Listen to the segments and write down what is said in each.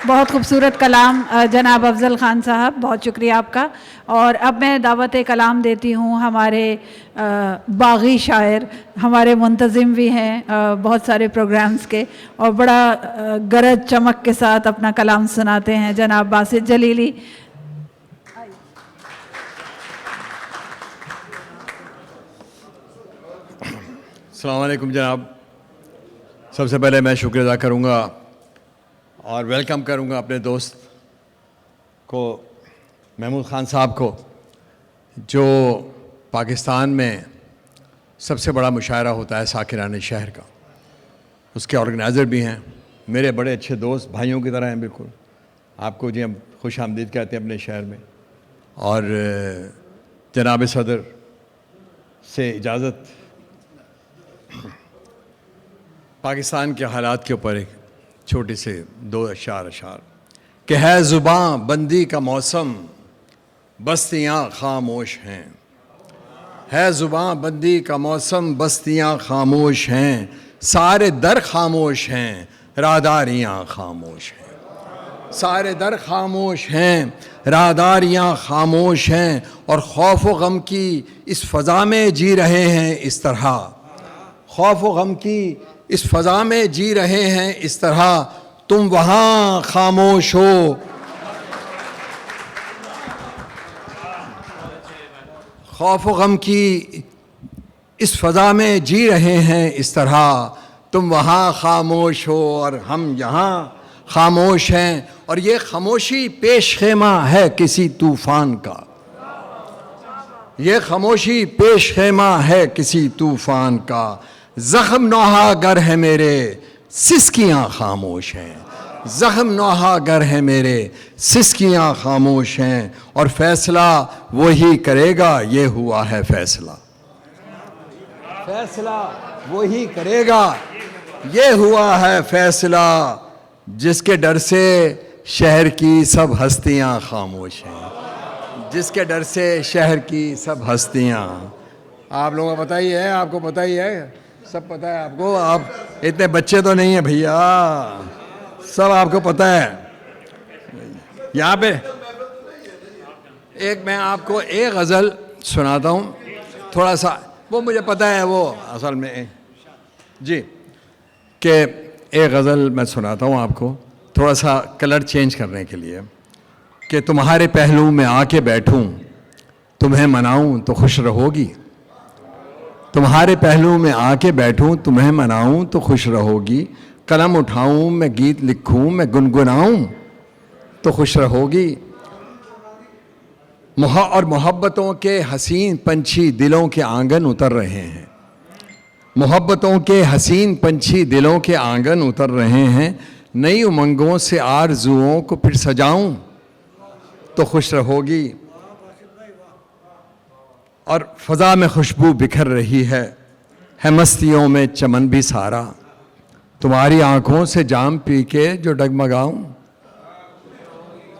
बहुत खूबसूरत कलाम जनाब अफजल ख़ान साहब, बहुत शुक्रिया आपका। और अब मैं दावत कलाम देती हूँ हमारे बागी शायर, हमारे मुंतज़िम भी हैं बहुत सारे प्रोग्राम्स के, और बड़ा गरज चमक के साथ अपना कलाम सुनाते हैं जनाब बासित जलीली। अस्सलाम वालेकुम जनाब। सबसे पहले मैं शुक्रिया अदा करूँगा और वेलकम करूँगा अपने दोस्त को, महमूद ख़ान साहब को, जो पाकिस्तान में सबसे बड़ा मुशायरा होता है साकिराने शहर का, उसके ऑर्गेनाइज़र भी हैं, मेरे बड़े अच्छे दोस्त, भाइयों की तरह हैं बिल्कुल। आपको जी हम खुश आमदीद कहते हैं अपने शहर में। और जनाब सदर से इजाज़त, पाकिस्तान के हालात के ऊपर एक छोटे से दो अशार कि है ज़ुबां बंदी का मौसम, बस्तियाँ खामोश हैं। है ज़ुबां बंदी का मौसम, बस्तियाँ खामोश हैं। सारे दर खामोश हैं, राहदारियाँ खामोश हैं। सारे दर खामोश हैं, राहदारियाँ खामोश हैं। और खौफ व गम की इस फ़ज़ा में जी रहे हैं इस तरह, खौफ व गम की इस फ़ज़ा में जी रहे हैं इस तरह। तुम वहाँ खामोश हो, खौफ व गम की इस फ़ज़ा में जी रहे हैं इस तरह। तुम वहाँ खामोश हो और हम यहाँ खामोश हैं। और ये खामोशी पेश खेमा है किसी तूफ़ान का, ये खामोशी पेश खेमा है किसी तूफ़ान का। ज़ख्म नौहा गर है मेरे, सिसकियाँ खामोश हैं। ज़ख्म नौहा गर है मेरे, सिसकियाँ खामोश हैं। और फ़ैसला वही करेगा, ये हुआ है फ़ैसला। फ़ैसला वही करेगा, ये हुआ है फ़ैसला। जिसके डर से शहर की सब हस्तियाँ खामोश हैं, जिसके डर से शहर की सब हस्तियाँ। आप लोगों को पता ही है, आपको पता ही है, सब पता है आपको। आप इतने बच्चे तो नहीं हैं भैया, सब आपको पता है। यहाँ पे एक मैं आपको एक गज़ल सुनाता हूँ, थोड़ा सा, वो मुझे पता है वो असल में जी, कि एक गज़ल मैं सुनाता हूँ आपको थोड़ा सा कलर चेंज करने के लिए। कि तुम्हारे पहलू में आके बैठूँ, तुम्हें मनाऊँ तो खुश रहोगी। तुम्हारे पहलू में आके बैठूं, तुम्हें मनाऊं तो खुश रहोगी। कलम उठाऊं, मैं गीत लिखूं, मैं गुनगुनाऊं तो खुश रहोगी। और मोहब्बतों के हसीन पंछी दिलों के आंगन उतर रहे हैं। मोहब्बतों के हसीन पंछी दिलों के आंगन उतर रहे हैं। नई उमंगों से आरज़ुओं को फिर सजाऊं तो खुश रहोगी। और फ़ज़ा में खुशबू बिखर रही है मस्तियों में चमन भी सारा। तुम्हारी आँखों से जाम पी के जो डगमगाऊं,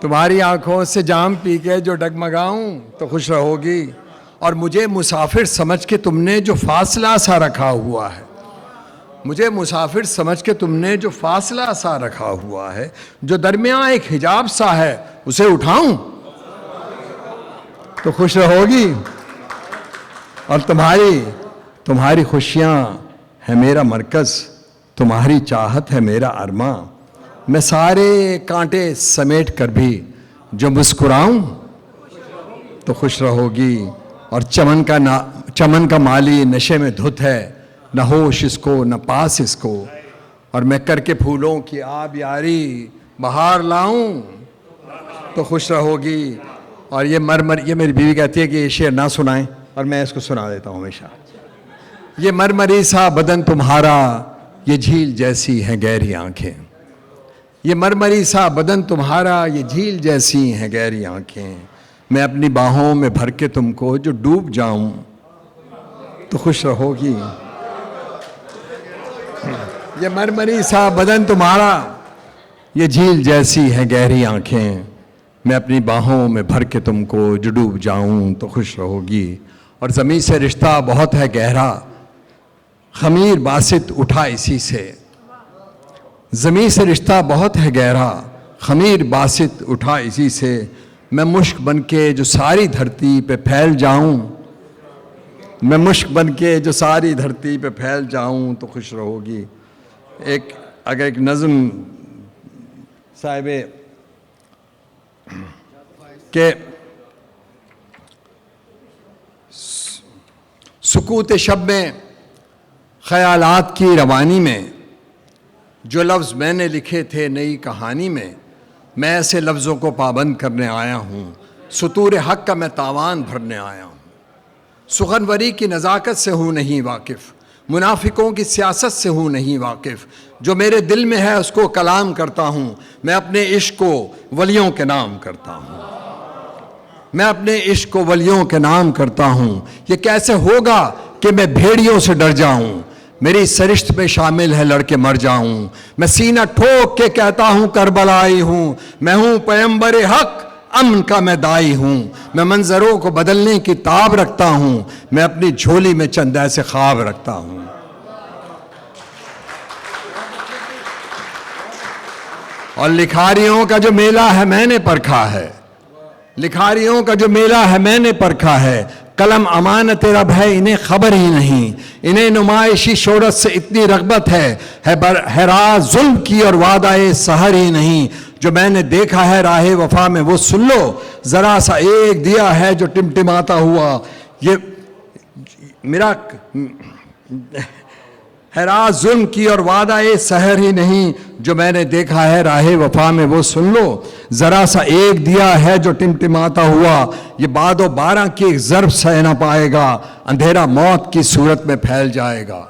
तुम्हारी आँखों से जाम पी के जो डगमगाऊं तो खुश रहोगी। और मुझे मुसाफिर समझ के तुमने जो फासला सा रखा हुआ है, मुझे मुसाफिर समझ के तुमने जो फासला सा रखा हुआ है, जो दरमियाँ एक हिजाब सा है, उसे उठाऊं तो खुश रहोगी। और तुम्हारी खुशियाँ है मेरा मरकज़, तुम्हारी चाहत है मेरा अरमा। मैं सारे कांटे समेट कर भी जो मुस्कुराऊं तो खुश रहोगी। और चमन का माली नशे में धुत है, न होश इसको न पास इसको। और मैं करके फूलों की आब यारी बहार लाऊं तो खुश रहोगी। और ये मेरी बीवी कहती है कि ये शेर ना सुनाएं, और मैं इसको सुना देता हूँ हमेशा। ये मरमरी सा बदन तुम्हारा, ये झील जैसी हैं गहरी आंखें। ये मरमरी सा बदन तुम्हारा, ये झील जैसी हैं गहरी आंखें। मैं अपनी बाहों में भर के तुमको जो डूब जाऊं तो खुश रहोगी। ये मरमरी सा बदन तुम्हारा, ये झील जैसी हैं गहरी आंखें। मैं अपनी बाहों में भर के तुमको जो डूब जाऊं तो खुश रहोगी। और ज़मीं से रिश्ता बहुत है गहरा, ख़मीर बासित उठा इसी से। ज़मीं से रिश्ता बहुत है गहरा, खमीर बासित उठा इसी से, मैं मुश्क बन के जो सारी धरती पे फैल जाऊं, मैं मुश्क बन के जो सारी धरती पे फैल जाऊं तो खुश रहोगी। अगर एक नज़म साहिबे के सुकूत शब में ख़यालात की रवानी में जो लफ्ज़ मैंने लिखे थे नई कहानी में, मैं ऐसे लफ्ज़ों को पाबंद करने आया हूँ। सुतूर हक़ का मैं तावान भरने आया हूँ। सुखनवरी की नज़ाकत से हूँ नहीं वाकिफ़, मुनाफिकों की सियासत से हूँ नहीं वाकिफ़। जो मेरे दिल में है उसको कलाम करता हूँ, मैं अपने इश्क को वलियों के नाम करता हूँ, मैं अपने इश्क को वलियों के नाम करता हूँ। ये कैसे होगा कि मैं भेड़ियों से डर जाऊँ, मेरी सरिश्त में शामिल है लड़के मर जाऊँ। मैं सीना ठोक के कहता हूँ करबलाई हूँ, मैं हूँ पैगंबर हक़, अमन का मैं दाई हूँ। मैं मंजरों को बदलने की ताब रखता हूँ, मैं अपनी झोली में चंद ऐसे ख्वाब रखता हूँ। और लिखारियों का जो मेला है मैंने परखा है, लिखारियों का जो मेला है मैंने परखा है। कलम अमानत रब है इन्हें खबर ही नहीं, इन्हें नुमाइशी शोहरत से इतनी रग़बत है राज जुल्म की और वादाए सहर ही नहीं। जो मैंने देखा है राह वफा में वो सुन लो, ज़रा सा एक दिया है जो टिमटिमाता हुआ। ये मेरा हैराज जुल्म की और वादा ए सहर ही नहीं। जो मैंने देखा है राह वफा में वो सुन लो, ज़रा सा एक दिया है जो टिमटिमाता हुआ। ये बादो बारह की एक ज़र्ब सह ना पाएगा, अंधेरा मौत की सूरत में फैल जाएगा।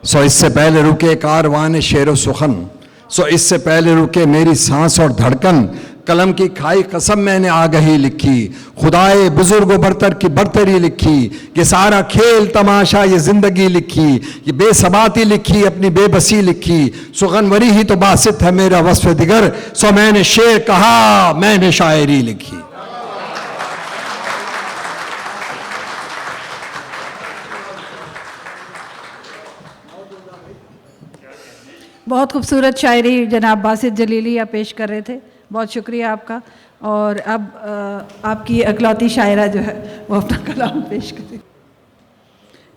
सो इससे पहले रुके कारवान शेर व सुखन, सो इससे पहले रुके मेरी सांस और धड़कन। कलम की खाई कसम मैंने आगही लिखी, खुदाए बुजुर्ग बरतर की बरतरी लिखी। ये सारा खेल तमाशा ये जिंदगी लिखी, ये बेसबाती लिखी अपनी बेबसी लिखी। सुगनवरी ही तो बासित है मेरा वस्फ दिगर, सो मैंने शेर कहा मैंने शायरी लिखी। बहुत खूबसूरत शायरी जनाब बासित जलीली आप पेश कर रहे थे, बहुत शुक्रिया आपका। और अब आपकी अकलौती शायरा जो है वो अपना कलाम पेश करें।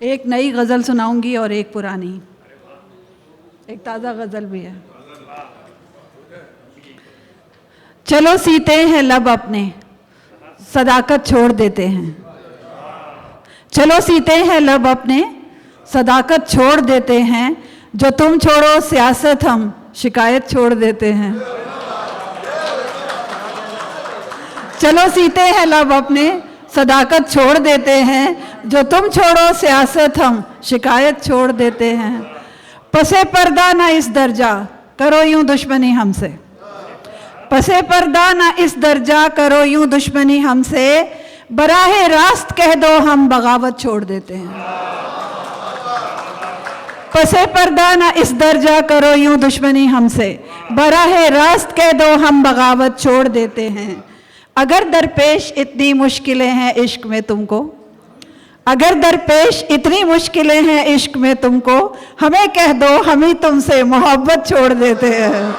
एक नई गज़ल सुनाऊंगी और एक पुरानी, एक ताज़ा गज़ल भी है। चलो सीते हैं लब अपने, सदाकत छोड़ देते हैं। चलो सीते हैं लब अपने, सदाकत छोड़ देते हैं। जो तुम छोड़ो सियासत हम शिकायत छोड़ देते हैं। चलो सीते हैं लब अपने, सदाकत छोड़ देते हैं। जो तुम छोड़ो सियासत हम शिकायत छोड़ देते हैं। पसे पर्दा ना इस दर्जा करो यूं दुश्मनी हमसे, पसे पर्दा ना इस दर्जा करो यूं दुश्मनी हमसे। बराहे रास्त कह दो हम बगावत छोड़ देते हैं। पसे पर्दा ना इस दर्जा करो यूं दुश्मनी हमसे, बराहे रास्त कह दो हम बगावत छोड़ देते हैं। अगर दरपेश इतनी मुश्किलें हैं इश्क में तुमको, अगर दरपेश इतनी मुश्किलें हैं इश्क में तुमको, हमें कह दो हम ही तुमसे मोहब्बत छोड़ देते हैं।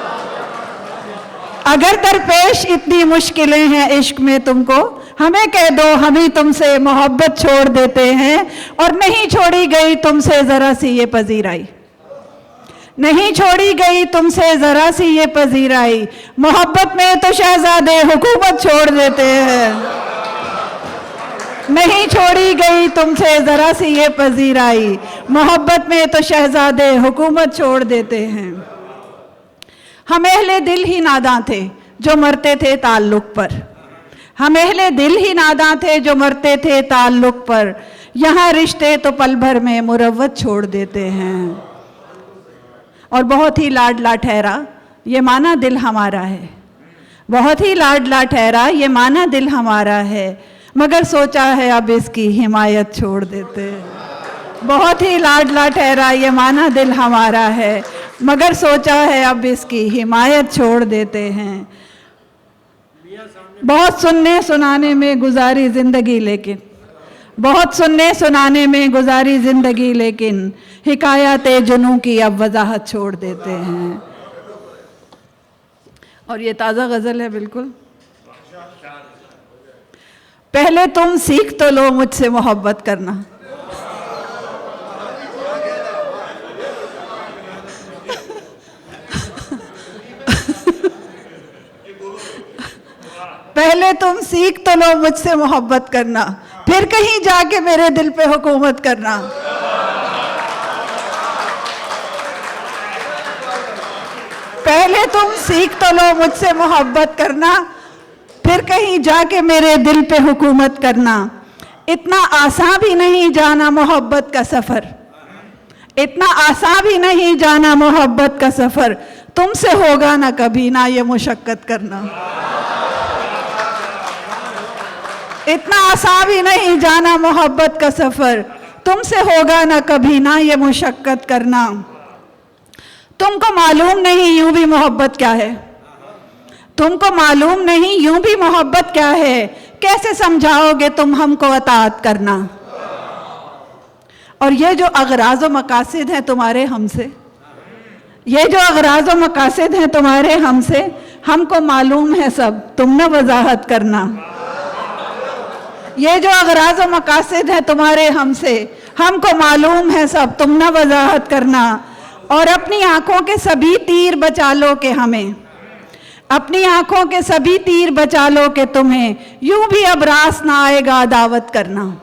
अगर दरपेश इतनी मुश्किलें हैं इश्क में तुमको, हमें कह दो हम ही तुमसे मोहब्बत छोड़ देते हैं। और नहीं छोड़ी गई तुमसे ज़रा सी ये पजीराई, नहीं छोड़ी गई तुमसे ज़रा सी ये पजीराई। मोहब्बत में तो शहजादे हुकूमत छोड़ देते हैं। नहीं छोड़ी गई तुमसे ज़रा सी ये पजीराई, मोहब्बत में तो शहजादे हुकूमत छोड़ देते हैं। हम अहले दिल ही नादां थे जो मरते थे ताल्लुक पर, हम अहले दिल ही नादां थे जो मरते थे ताल्लुक पर। यहाँ रिश्ते तो पल भर में मुरव्वत छोड़ देते हैं। और बहुत ही लाडला ठहरा ये माना दिल हमारा है, बहुत ही लाडला ठहरा ये माना दिल हमारा है। मगर सोचा है अब इसकी हिमायत छोड़ देते हैं। बहुत ही लाडला ठहरा ये माना दिल हमारा है, मगर सोचा है अब इसकी हिमायत छोड़ देते हैं। बहुत सुनने सुनाने में गुजारी ज़िंदगी लेकिन, बहुत सुनने सुनाने में गुजारी ज़िंदगी लेकिन, हिकायत जुनू की अब वजाहत छोड़ देते हैं। और ये ताज़ा गज़ल है बिल्कुल। पहले तुम सीख तो लो मुझसे मोहब्बत करना। पहले तुम सीख तो लो मुझसे मोहब्बत करना, फिर कहीं जाके मेरे दिल पे हुकूमत करना। पहले तुम सीख तो लो मुझसे मोहब्बत करना, फिर कहीं जाके मेरे दिल पे हुकूमत करना। इतना आसान भी नहीं जाना मोहब्बत का सफ़र, इतना आसान भी नहीं जाना मोहब्बत का सफ़र। तुमसे होगा ना कभी ना ये मुशक्क़त करना। इतना आसान भी नहीं जाना मोहब्बत का सफ़र, तुमसे होगा ना कभी ना ये मुशक्क़त करना। तुमको मालूम नहीं यूं भी मोहब्बत क्या है, तुमको मालूम नहीं यूं भी मोहब्बत क्या है। कैसे समझाओगे तुम हमको अताअत करना। और ये जो अगराज़ व मकासिद हैं तुम्हारे हमसे, ये जो अगराज़ व मकासिद हैं तुम्हारे हमसे, हमको मालूम है सब, तुम न वजाहत करना। ये जो अगराज़ व मकासिद हैं तुम्हारे हमसे, हमको मालूम है सब, तुम न वजाहत करना। और अपनी आंखों के सभी तीर बचा लो के हमें, अपनी आंखों के सभी तीर बचा लो के तुम्हें, यूं भी अब रास ना आएगा दावत करना।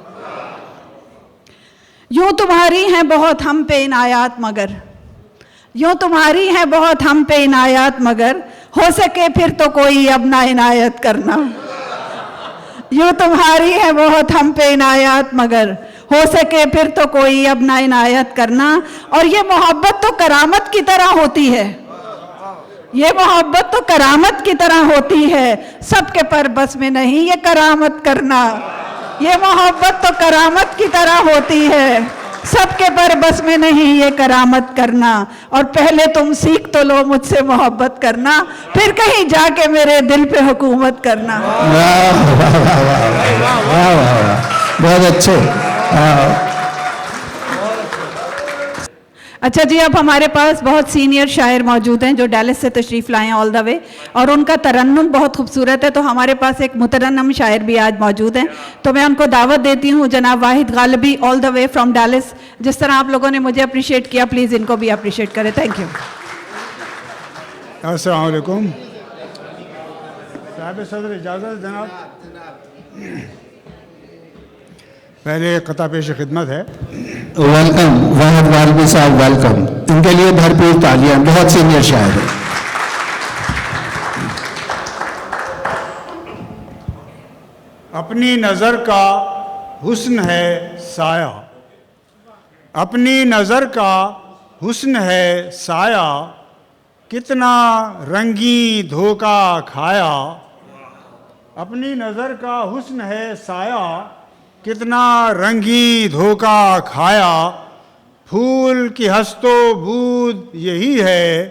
यूं तुम्हारी हैं बहुत हम पे इनायात मगर, यूं तुम्हारी हैं बहुत हम पे इनायात मगर, हो सके फिर तो कोई अब ना इनायत करना। यूं तुम्हारी है बहुत हम पे इनायत मगर, हो सके फिर तो कोई अब ना इनायत करना। और ये मोहब्बत तो करामत की तरह होती है, ये मोहब्बत तो करामत की तरह होती है, सबके पर बस में नहीं ये करामत करना। ये मोहब्बत तो करामत की तरह होती है, सबके पर बस में नहीं ये करामत करना। और पहले तुम सीख तो लो मुझसे मोहब्बत करना, फिर कहीं जाके मेरे दिल पे हुकूमत करना। वाह वाह वाह वाह वाह वाह, बहुत अच्छे। अच्छा जी, अब हमारे पास बहुत सीनियर शायर मौजूद हैं जो डैलस से तशरीफ़ लाए हैं ऑल द वे, और उनका तरन्नुम बहुत खूबसूरत है। तो हमारे पास एक मुतरन्नम शायर भी आज मौजूद हैं, तो मैं उनको दावत देती हूँ, जनाब Wahid Ghalibi all the way from Dallas. जिस तरह आप लोगों ने मुझे अप्रिशिएट किया, प्लीज़ इनको भी अप्रिशिएट करें। Thank you. अस्सलाम वालेकुम। साहिब सदर इजाज़त जनाब, पहले क़ता पेश खिदमत है। वेलकम वाहिद गालिबी साहब, वेलकम। इनके लिए भरपूर तालियां, बहुत सीनियर शायर है। अपनी नज़र का हुस्न है साया, अपनी नज़र का हुस्न है साया, कितना रंगी धोखा खाया। अपनी नज़र का हुस्न है साया, कितना रंगी धोखा खाया। फूल की हस्तो बूद यही है,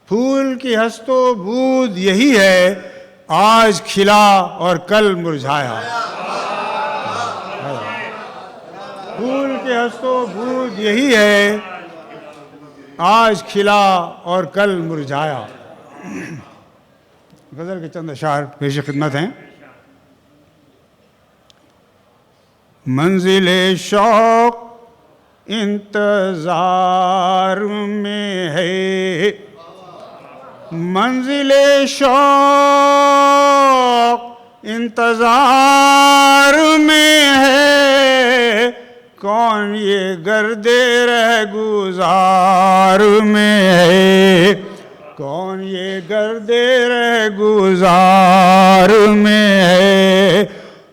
फूल की हस्तो बूद यही है, आज खिला और कल मुरझाया। फूल की हस्तो बूद यही है, आज खिला और कल मुरझाया। गज़ल के चंद अशार पेश खिदमत हैं। मंजिले शौक इंतज़ार में है, मंजिले शौक इंतज़ार में है, कौन ये गर्दे रह गुज़ार में है, कौन ये गर्दे रह गुज़ार में है।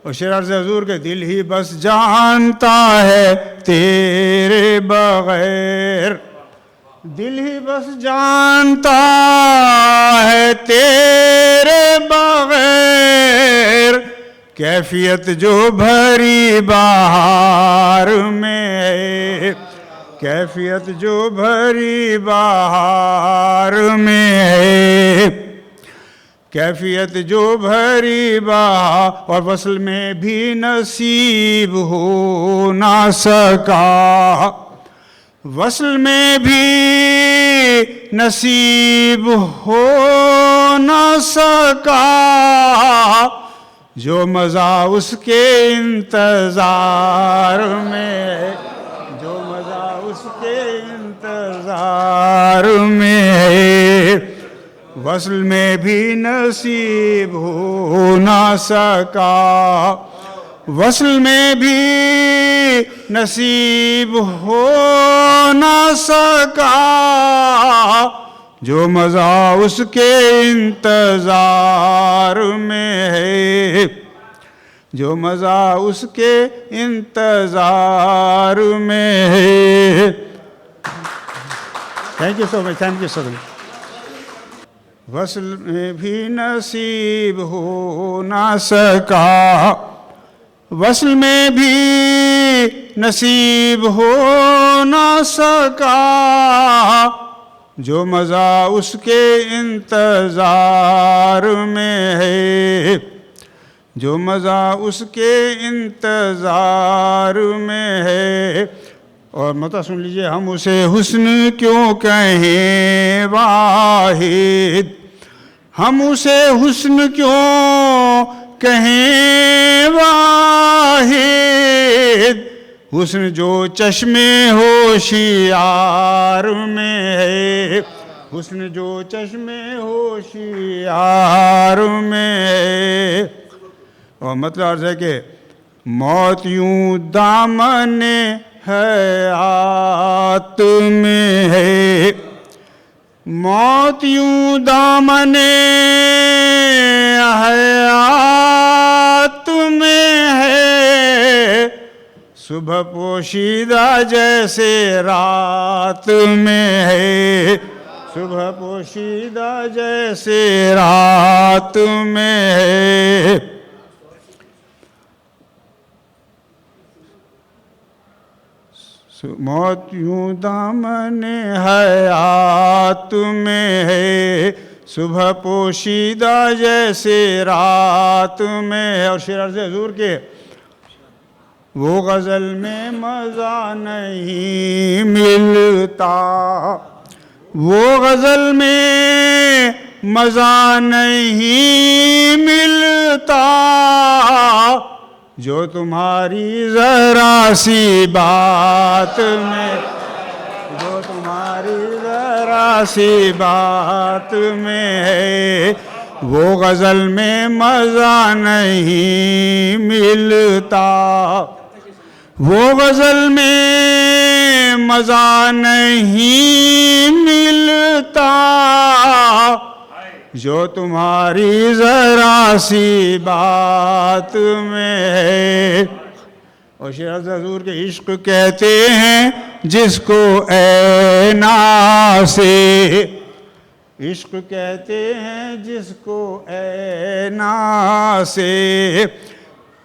और शेर अर्ज़ हज़ूर के दिल ही बस जानता है तेरे बग़ैर, दिल ही बस जानता है तेरे बग़ैर, कैफियत जो भरी बहार में है, कैफियत जो भरी बहार में है, कैफियत जो भरी बहार। और वसल में भी नसीब हो ना सका, वसल में भी नसीब हो न सका, जो मज़ा उसके इंतज़ार में है, जो मज़ा उसके इंतज़ार में है, वस्ल में भी नसीब हो ना सका, वस्ल में भी नसीब हो ना सका, जो मज़ा उसके इंतज़ार में है, जो मज़ा उसके इंतज़ार में है। Thank you so much, thank you so much. वस्ल में भी नसीब हो ना सका, वस्ल में भी नसीब हो ना सका, जो मज़ा उसके इंतज़ार में है, जो मज़ा उसके इंतज़ार में है। और मता सुन लीजिए, हम उसे हुस्न क्यों कहें वाहिद, हम उसे हुस्न क्यों कहें वाहिद, हुस्न जो चश्मे होशियार में है, हुस्न जो चश्मे होशियार में है। और मतलब अर्ज़ है कि मौत यूं दामने हयात में है, मौत यूं दामने हयात में है, सुबह पोशीदा जैसे रात में है, सुबह पोशीदा जैसे रात में है। मौत यूं दामने हयात में है, सुबह पोशीदा जैसे रात में है। और शेर अर्ज़ हुज़ूर के, वो गज़ल में मज़ा नहीं मिलता, वो गज़ल में मज़ा नहीं मिलता, जो तुम्हारी ज़रा सी बात में, जो तुम्हारी ज़रा सी बात में है, वो गज़ल में मज़ा नहीं मिलता, वो गज़ल में मज़ा नहीं मिलता, जो तुम्हारी ज़रा सी बात में है। और शेर हुज़ूर के इश्क कहते हैं जिसको ऐना से, इश्क कहते हैं जिसको ऐना से,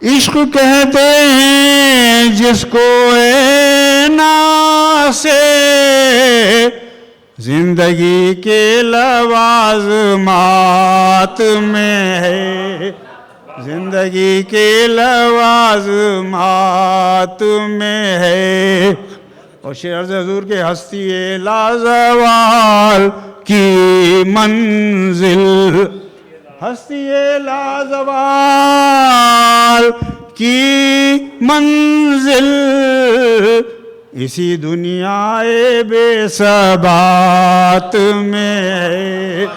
इश्क कहते हैं जिसको ऐना से, जिंदगी के लवाज़मात में है, जिंदगी के लवाज़मात में है। और शेर अर्ज़ हुज़ूर के, हस्ती लाज़वाल की मंजिल, हस्ती लाज़वाल की मंजिल, इसी दुनियाए बेसबात में है,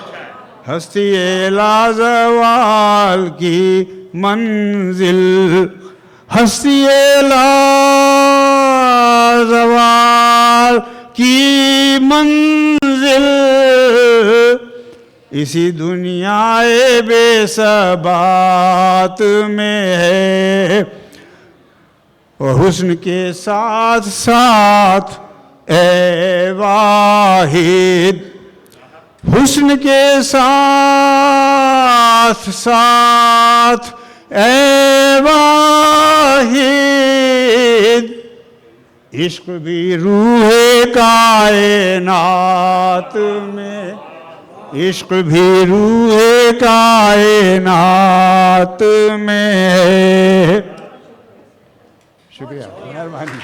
हस्ती लाज़वाल की मंजिल, हस्ती लाज़वाल की मंजिल, इसी दुनियाए बेसबात में है। और हुस्न के साथ साथ ए वाहिद, हुस्न के साथ साथ ए वाहिद, इश्क भी रूहे कायनात में, इश्क भी रूहे कायनात में है। शुक्रिया, मेहरबानी।